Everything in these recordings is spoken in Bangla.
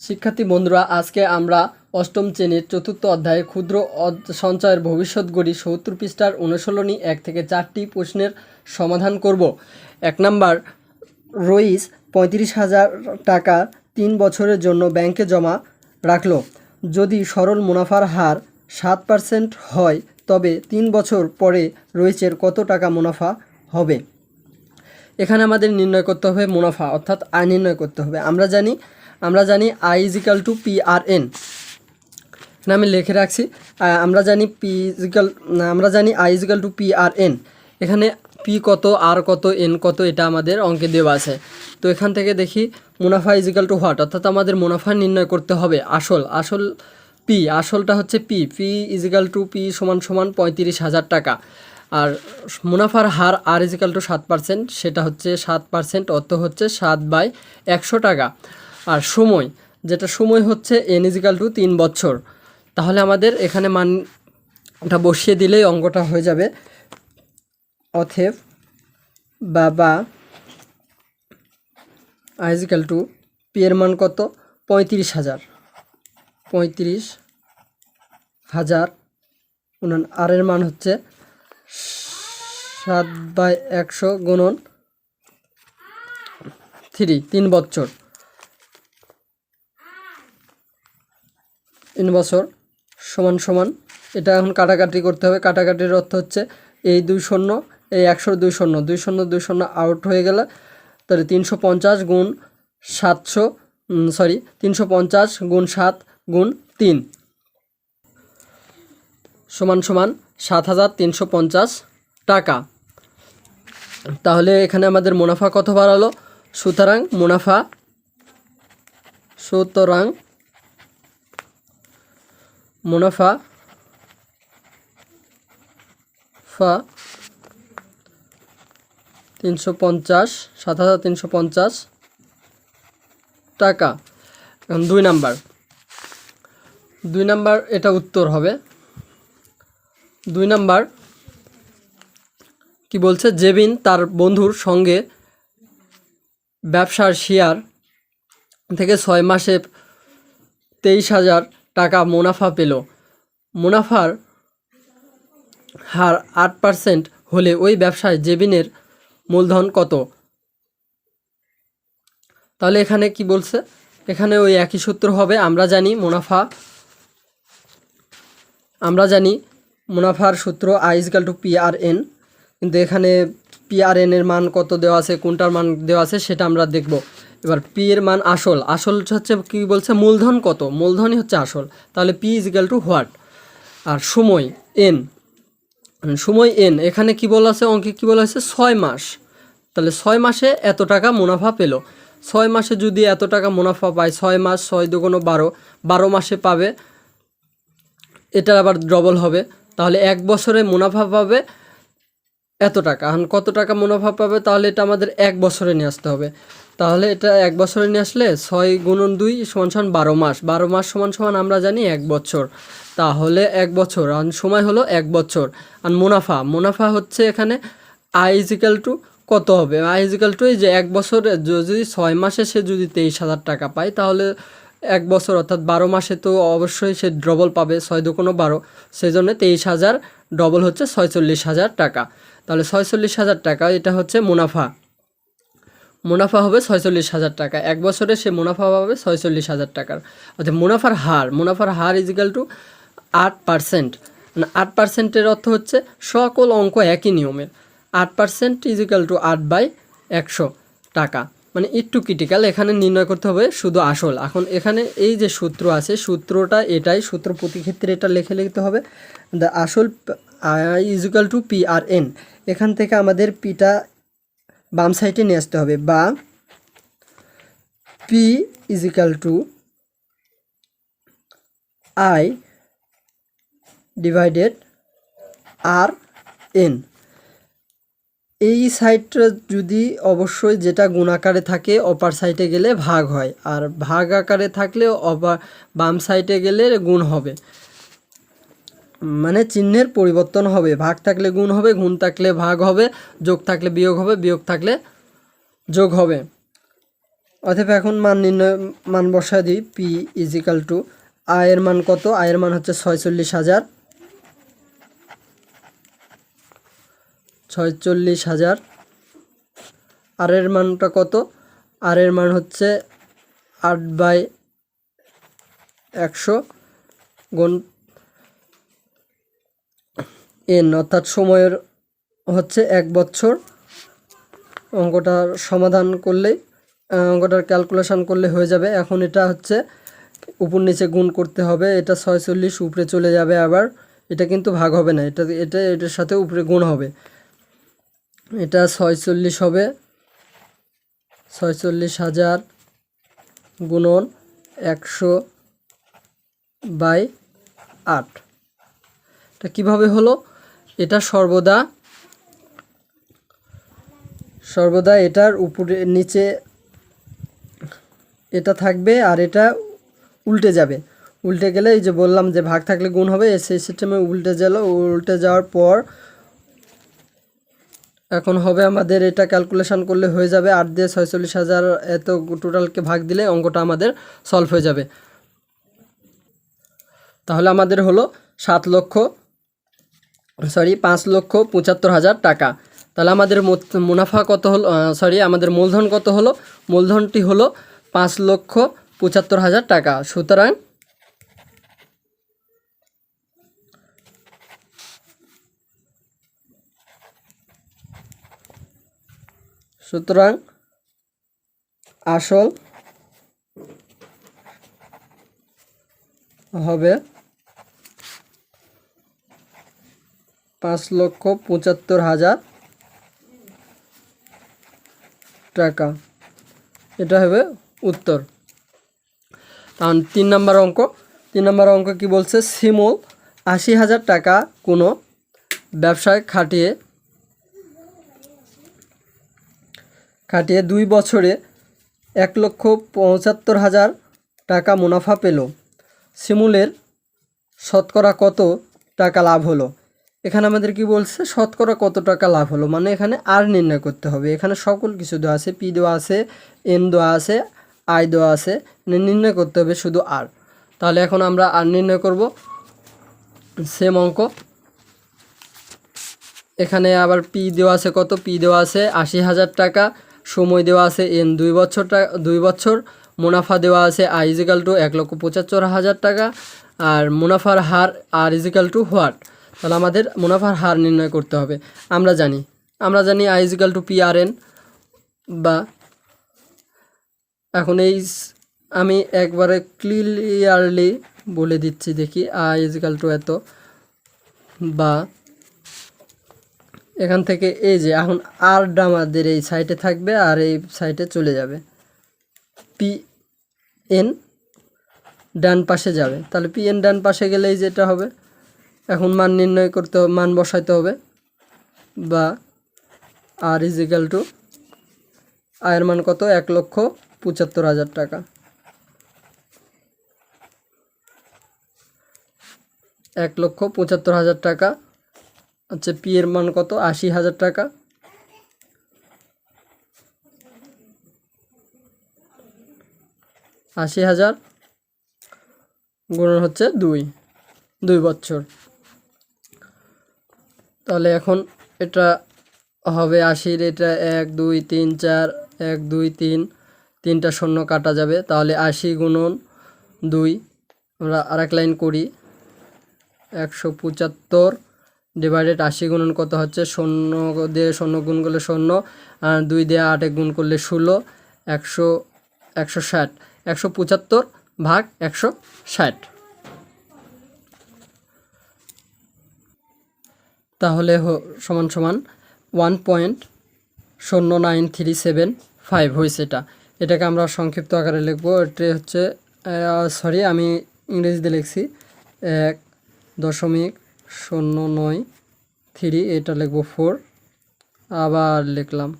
শিক্ষার্থী বন্ধুরা, আজকে আমরা অষ্টম শ্রেণীর চতুর্থ অধ্যায়ে ক্ষুদ্র সঞ্চয়ের ভবিষ্যৎ গড়ি ৭০ পৃষ্ঠার ১৯ ১ থেকে ৪টি প্রশ্নের সমাধান করব। ১ নাম্বার, রইস ৩৫,০০০ টাকা ৩ বছরের জন্য ব্যাংকে জমা রাখলো। যদি সরল মুনাফার হার ৭% হয় তবে ৩ বছর পরে রইসের কত টাকা মুনাফা হবে? এখানে আমাদের নির্ণয় করতে হবে মুনাফা, অর্থাৎ আয় নির্ণয় করতে হবে। আমরা জানি আই ইজিক্যাল টু PRN। আমি লিখে রাখছি, আমরা জানি আই ইজিক্যাল টু PRN। এখানে পি কত, আর কত, এন কত, এটা আমাদের অঙ্কে দেওয়া আছে। তো এখান থেকে দেখি মুনাফা ইজিক্যাল টু হোয়াট, অর্থাৎ আমাদের মুনাফা নির্ণয় করতে হবে আসলটা হচ্ছে পি ইজিক্যাল টু পি সমান ৩৫,০০০ টাকা। আর মুনাফার হার আর ইজিক্যাল টু 7%, সেটা হচ্ছে 7%, অর্থ হচ্ছে 7/100 টাকা। আর সময় হচ্ছে এন ইজিক্যাল টু 3 বছর। তাহলে আমাদের এখানে মানটা বসিয়ে দিলেই অঙ্কটা হয়ে যাবে। অতএব বা আই ইজিক্যাল টু পি এর মান কত? 35,000 আর এর মান হচ্ছে 7/100 গুণন 3 বছর। 3 বছর সমান এটা এখন কাটাকাটি করতে হবে। কাটাকাটির অর্থ হচ্ছে এই 2 শূন্য, এই 100 2 শূন্য, 2 শূন্য 2 শূন্য আউট হয়ে গেলে তাহলে 350 গুণ 350 গুণ 7 গুণ 3 সমান 7,350 টাকা। তাহলে এখানে আমাদের মুনাফা কত বাড়ালো? সুতরাং মুনাফা 7,350 টাকা। এখন 2 নাম্বার এটা উত্তর হবে। 2 নাম্বার কি বলছে? জেবিন তার বন্ধুর সঙ্গে ব্যবসার শেয়ার থেকে 6 মাসে 23,000 টাকা মুনাফা পেল। মুনাফার হার 8% হলে ওই ব্যবসায় জেবিনের মূলধন কত? তাহলে এখানে কি বলছে? এখানে ওই একই সূত্র হবে। আমরা জানি মুনাফার সূত্র আই ইজিক্যাল টু PRN, কিন্তু এখানে PRN এর মান কত দেওয়া আছে, কোনটার মান দেওয়া আছে সেটা আমরা দেখব। এবার পি এর মান আসল হচ্ছে কি বলছে? মূলধন কত? মূলধনই হচ্ছে আসল। তাহলে পি ইজিক্যাল টু হোয়াট? আর সময় এন এখানে কি বলা আছে? অঙ্কে কি বলা আছে? 6 মাস। তাহলে 6 মাসে এত টাকা মুনাফা পেল। 6 মাসে যদি এত টাকা মুনাফা পায়, 6 মাস 6 দুগুণ 12 মাসে পাবে, এটার আবার ডবল হবে। তাহলে 1 বছরে মুনাফা পাবে এত টাকা। এখন কত টাকা মুনাফা পাবে? তাহলে এটা আমাদের 1 বছরে নিয়ে আসতে হবে। তাহলে এটা 1 বছরে নিয়ে আসলে 6 গুণন 2 সমান 12 মাস। 12 মাস সমান আমরা জানি 1 বছর। তাহলে 1 বছর, আর সময় হলো 1 বছর। আর মুনাফা হচ্ছে এখানে আই ইজিক্যাল টু কত হবে? আই ইজিক্যাল টু এই যে 1 বছরে যদি 6 মাসে সে যদি 23,000 টাকা পায়, তাহলে 1 বছর অর্থাৎ 12 মাসে তো অবশ্যই সে ডবল পাবে, 6 দুগুণ 12, সেই জন্য 23,000 ডবল হচ্ছে 46,000 টাকা। তাহলে 46,000 টাকা, এটা হচ্ছে মুনাফা হবে 46,000 টাকা। 1 বছরে সে মুনাফা পাবে 46,000 টাকার। অর্থাৎ মুনাফার হার ইজিক্যাল টু 8%। মানে 8%-এর অর্থ হচ্ছে সকল অঙ্ক একই নিয়মের। 8% ইজিক্যাল টু 8/100 টাকা। মানে একটু ক্রিটিক্যাল, এখানে নির্ণয় করতে হবে শুধু আসল। এখন এখানে এই যে সূত্র আছে, সূত্রটা এটাই, সূত্র প্রতি ক্ষেত্রে এটা লিখতে হবে। দ্য আসল ইজিক্যাল টু PRN। এখান থেকে আমাদের পিটা বাম সাইডে নিয়ে আসতে হবে, বা P equal to I divided RN। এই সাইডটা যদি অবশ্যই যেটা গুণ আকারে থাকে অপার সাইডে গেলে ভাগ হয়, আর ভাগ আকারে থাকলে বাম সাইডে গেলে গুণ হবে। মানে চিহ্নের পরিবর্তন হবে। ভাগ থাকলে গুণ হবে, গুণ থাকলে ভাগ হবে, যোগ থাকলে বিয়োগ হবে, বিয়োগ থাকলে যোগ হবে। অতএব এখন মান নির্ণয় মান বসা দিই। পি ইজিক্যাল টু আয়ের মান কত? আয়ের মান হচ্ছে 46,000। 46,000। আর এর মানটা কত? আর এর মান হচ্ছে 8/100 গুণ এন, অর্থাৎ সময়ের হচ্ছে 1 বছর। অঙ্কটার সমাধান করলেই অঙ্কটার ক্যালকুলেশন করলে হয়ে যাবে। এখন এটা হচ্ছে উপর নিচে গুণ করতে হবে। এটা 46 উপরে চলে যাবে, আবার এটা কিন্তু ভাগ হবে না, এটার সাথে উপরে গুণ হবে। এটা 46 হবে, 46,000 গুণন 100/8। এটা কীভাবে হলো? এটা সর্বদা এটার উপরে নিচে এটা থাকবে আর এটা উল্টে যাবে। উল্টে গেলে এই যে বললাম যে ভাগ থাকলে গুণ হবে, সেই সিস্টেমে উল্টে যাওয়ার পর এখন হবে আমাদের এটা ক্যালকুলেশন করলে হয়ে যাবে 8 দিয়ে 46,000 এত টোটালকে ভাগ দিলে অঙ্কটা আমাদের সলভ হয়ে যাবে। তাহলে আমাদের হলো 5,75,000 টাকা। তাহলে আমাদের মুনাফা কত হলো? আমাদের মূলধন কত হলো? মূলধনটি হলো 5,75,000 টাকা। সুতরাং আসল হবে 5,75,000 টাকা। এটা হবে উত্তর। কারণ 3 নম্বর অঙ্ক কি বলছে? শিমুল 80,000 টাকা কোনো ব্যবসায় খাটিয়ে 2 বছরে 1,75,000 টাকা মুনাফা পেল। শিমুলের শতকরা কত টাকা লাভ হলো? এখানে আমাদের কি বলছে? শতকরা কত টাকা লাভ হলো, মানে এখানে আর নির্ণয় করতে হবে। এখানে সকল কিছু দেওয়া আছে, পি দেওয়া আছে, এন দেওয়া আছে, আই দেওয়া আছে, নির্ণয় করতে হবে শুধু আর। তাহলে এখন আমরা আর নির্ণয় করব। সেম অঙ্ক, এখানে আবার পি দেওয়া আছে কত? পি দেওয়া আছে 80,000 টাকা, সময় দেওয়া আছে এন 2 বছর, মুনাফা দেওয়া আছে আই ইজিক্যাল টু 1,75,000 টাকা, আর মুনাফার হার আর ইজিক্যাল টু হোয়াট? তাহলে আমাদের মুনাফার হার নির্ণয় করতে হবে। আমরা জানি I equal to P R N, বা এখন আমি একবারে ক্লিয়ারলি বলে দিচ্ছি, দেখি আই ইজিক্যাল টু এত, বা এখান থেকে এই যে এখন আরটা আমাদের এই সাইডে থাকবে আর এই সাইডে চলে যাবে, পি এন ডান পাশে যাবে। তাহলে পি এন ডান পাশে গেলেই যেটা হবে, এখন মান নির্ণয় করতে হবে, মান বসাইতে হবে, বা আর ইজিক্যাল টু আয়ের মান কত? 1,75,000 টাকা। 1,75,000 টাকা আচ্ছা, পি এর মান কত? 80,000 টাকা। 80,000 গুণন হচ্ছে 2 বছর। তাহলে এখন এটা হবে 80-র, এটা 1 2 3 4, 1 2 3, 3টা শূন্য কাটা যাবে। তাহলে 80 গুণন 2, আমরা আরেক লাইন করি, 175 ডিভাইডেড 80 গুণন কত হচ্ছে? 0 দিয়ে 0 গুণ করলে 0, আর 2 দিয়ে 8 গুণ করলে 16, 160, 175 ভাগ 160। তাহলে সমান 1.09375 হয়েছে। এটাকে আমরা সংক্ষিপ্ত আকারে লিখবো। এটা হচ্ছে আমি ইংরেজিতে লিখছি 1.093, এটা লিখবো 4, আবার লিখলাম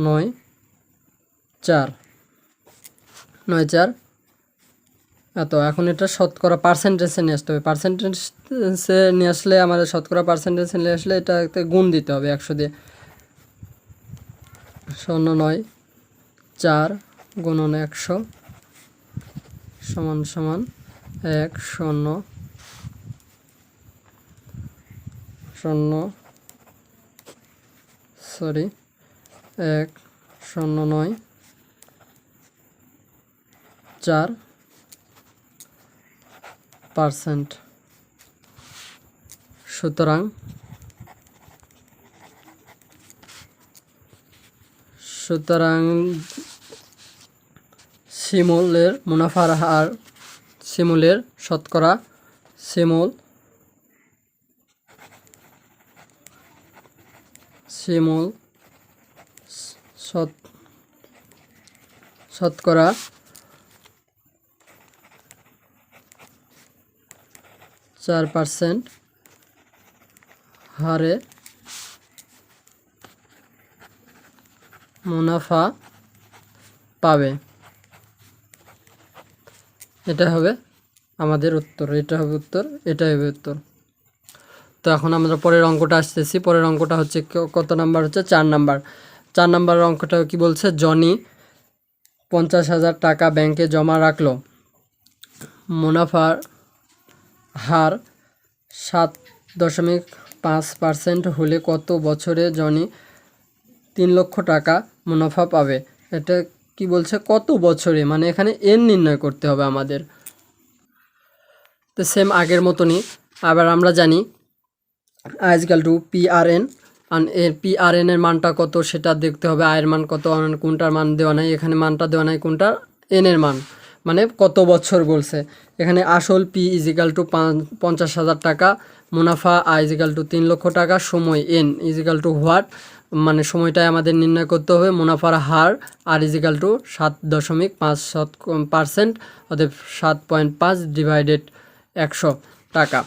9.4 এত। এখন এটা শতকরা পার্সেন্টেজে নিয়ে আসতে হবে। পার্সেন্টেজে নিয়ে আসলে আমাদের শতকরা পার্সেন্টেজে নিয়ে আসলে এটাতে গুণ দিতে হবে 100 দিয়ে। 0.94 গুণন 100 সমান সমান 1 0 0 সরি 1 0 9 4%। সুতরাং শিমুলের মুনাফার হার শিমুলের শতকরা শিমুল শতকরা 4% হারে মুনাফা পাবে। এটা হবে আমাদের উত্তর, এটাই হবে উত্তর। তো এখন আমরা পরের অঙ্কটা আসতেছি। পরের অঙ্কটা হচ্ছে কত নাম্বার, হচ্ছে 4 নাম্বার। 4 নাম্বার অঙ্কটা কি বলছে, জনি 50,000 টাকা ব্যাংকে জমা রাখলো, মুনাফার হার 7.5% হলে কত বছরে জনি 3 লক্ষ টাকা মুনাফা পাবে। এটা কি বলছে, কত বছরে, মানে এখানে এন নির্ণয় করতে হবে আমাদের। তো সেম আগের মতনই আবার আমরা জানি আইজকাল টু PRN, আর এর PRN এর মানটা কত সেটা দেখতে হবে। আয়ের মান কত, কোনটার মান দেওয়া নাই, এখানে মানটা দেওয়া নাই, কোনটার এন এর মান, মানে কত বছর বলছে। এখানে আসল P ইজিক্যাল টু 50,000 টাকা, মুনাফা I ইজিক্যাল টু 3 লক্ষ টাকা, সময় N ইজিক্যাল টু হোয়াট, মানে সময়টাই আমাদের নির্ণয় করতে হবে। মুনাফার হার আর ইজিক্যাল টু 7.5%, অতএব 7.5 ডিভাইডেড 100 টাকা।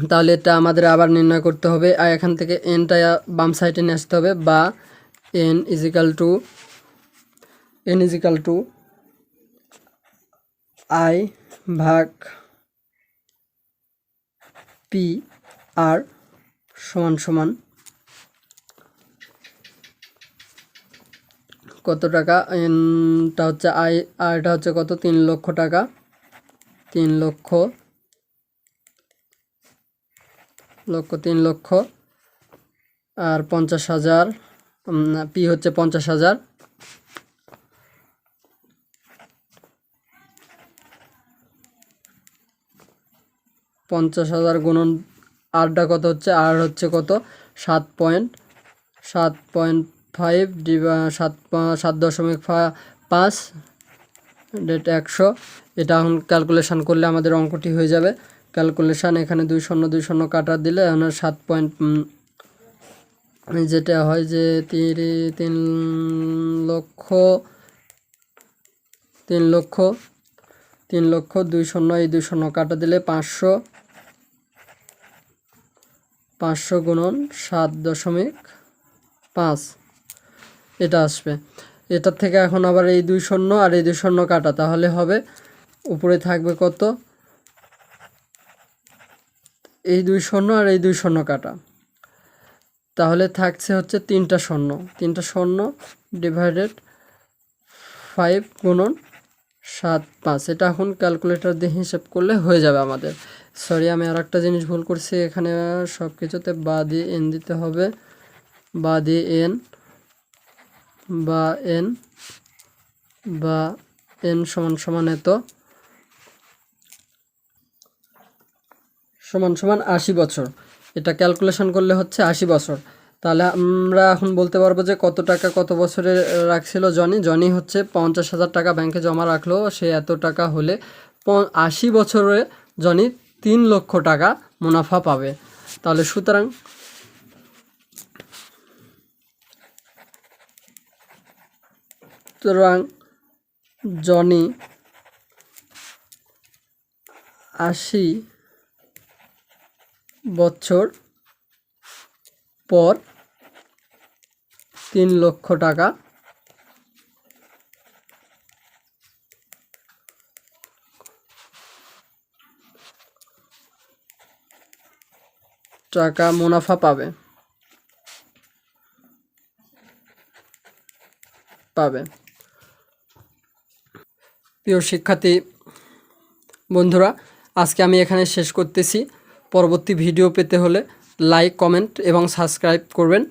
তাহলে এটা আমাদের আবার নির্ণয় করতে হবে, আর এখান থেকে এনটা বাম সাইডে নিয়ে আসতে হবে, বা এন ইজিক্যাল টু আই ভাগ পি আর সমান সমান কত টাকা, এনটা হচ্ছে আই, আর এটা হচ্ছে কত, 3 লক্ষ টাকা, 3 লক্ষ আর 50,000, পি হচ্ছে 50,000, 50,000 গুণন আরটা কত হচ্ছে, আর হচ্ছে কত 7.5 7.5 ডেট 100। এটা এখন ক্যালকুলেশন করলে আমাদের অঙ্কটি হয়ে যাবে। ক্যালকুলেশান এখানে 2 শূন্য 2 শূন্য কাটা দিলে এখন 7 পয়েন্ট, যেটা হয় যে 3 লক্ষ 2 শূন্য, এই 2 শূন্য কাটা দিলে 500 গুণন 7.5 এটা আসবে। এটার থেকে এখন আবার এই 2 শূন্য আর এই 2 শূন্য কাটা, তাহলে হবে উপরে থাকবে কত, এই 2 শূন্য আর এই 2 শূন্য কাটা, তাহলে থাকছে হচ্ছে 3টা শূন্য ডিভাইডেড 5 গুণন 7.5। এটা এখন ক্যালকুলেটর দিয়ে হিসাব করলে হয়ে যাবে আমাদের। সরি, আমি আর একটা জিনিস ভুল করছি, এখানে সব কিছুতে বা দিয়ে এন দিতে হবে, বা দিয়ে এন সমান সমান এত সমান 80 বছর। এটা ক্যালকুলেশন করলে হচ্ছে 80 বছর। তাহলে আমরা এখন বলতে পারবো যে কত টাকা কত বছরে রাখছিল জনি হচ্ছে 50,000 টাকা ব্যাংকে জমা রাখলো, সে এত টাকা হলে 80 বছরে জনি 3 লক্ষ টাকা মুনাফা পাবে। তাহলে সুতরাং জনি 80 বছর পর 3 লক্ষ টাকা মুনাফা পাবে। প্রিয় শিক্ষার্থী বন্ধুরা, আজকে আমি এখানে শেষ করতেছি। পরবর্তী ভিডিও পেতে হলে লাইক, কমেন্ট এবং সাবস্ক্রাইব করবেন।